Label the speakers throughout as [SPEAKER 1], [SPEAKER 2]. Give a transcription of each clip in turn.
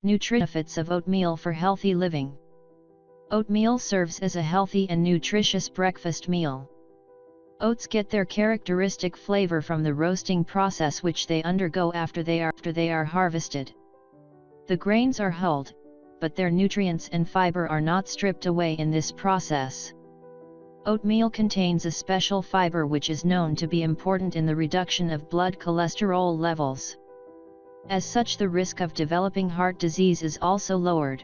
[SPEAKER 1] Benefits of oatmeal for healthy living. Oatmeal serves as a healthy and nutritious breakfast meal. Oats get their characteristic flavor from the roasting process which they undergo after they are harvested. The grains are hulled, but their nutrients and fiber are not stripped away in this process. Oatmeal contains a special fiber which is known to be important in the reduction of blood cholesterol levels. As such, the risk of developing heart disease is also lowered.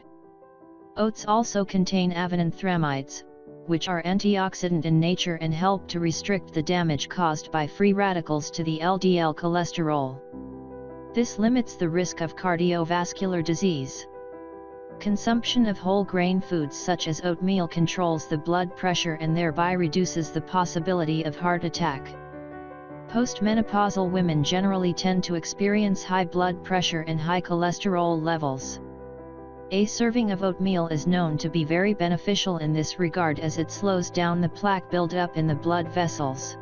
[SPEAKER 1] Oats also contain avenanthramides, which are antioxidant in nature and help to restrict the damage caused by free radicals to the LDL cholesterol. This limits the risk of cardiovascular disease. Consumption of whole grain foods such as oatmeal controls the blood pressure and thereby reduces the possibility of heart attack. Postmenopausal women generally tend to experience high blood pressure and high cholesterol levels. A serving of oatmeal is known to be very beneficial in this regard as it slows down the plaque buildup in the blood vessels.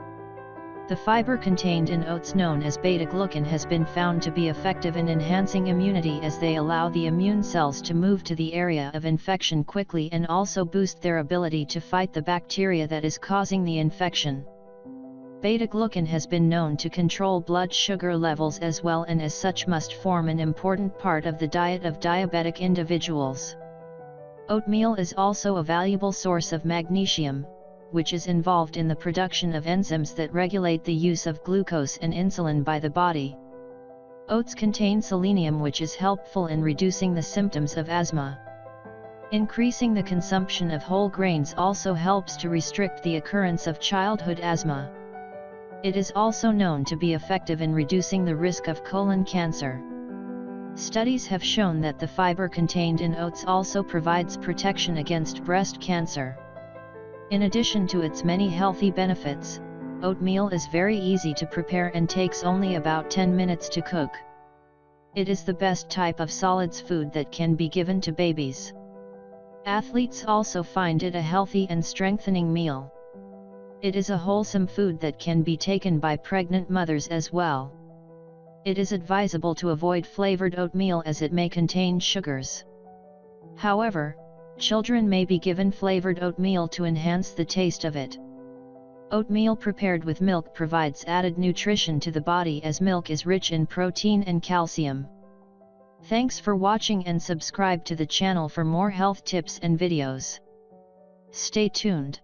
[SPEAKER 1] The fiber contained in oats, known as beta-glucan, has been found to be effective in enhancing immunity as they allow the immune cells to move to the area of infection quickly and also boost their ability to fight the bacteria that is causing the infection. Beta-glucan has been known to control blood sugar levels as well, and as such must form an important part of the diet of diabetic individuals. Oatmeal is also a valuable source of magnesium, which is involved in the production of enzymes that regulate the use of glucose and insulin by the body. Oats contain selenium, which is helpful in reducing the symptoms of asthma. Increasing the consumption of whole grains also helps to restrict the occurrence of childhood asthma. It is also known to be effective in reducing the risk of colon cancer. Studies have shown that the fiber contained in oats also provides protection against breast cancer. In addition to its many healthy benefits, oatmeal is very easy to prepare and takes only about 10 minutes to cook. It is the best type of solids food that can be given to babies. Athletes also find it a healthy and strengthening meal. It is a wholesome food that can be taken by pregnant mothers as well. It is advisable to avoid flavored oatmeal as it may contain sugars. However, children may be given flavored oatmeal to enhance the taste of it. Oatmeal prepared with milk provides added nutrition to the body as milk is rich in protein and calcium. Thanks for watching and subscribe to the channel for more health tips and videos. Stay tuned.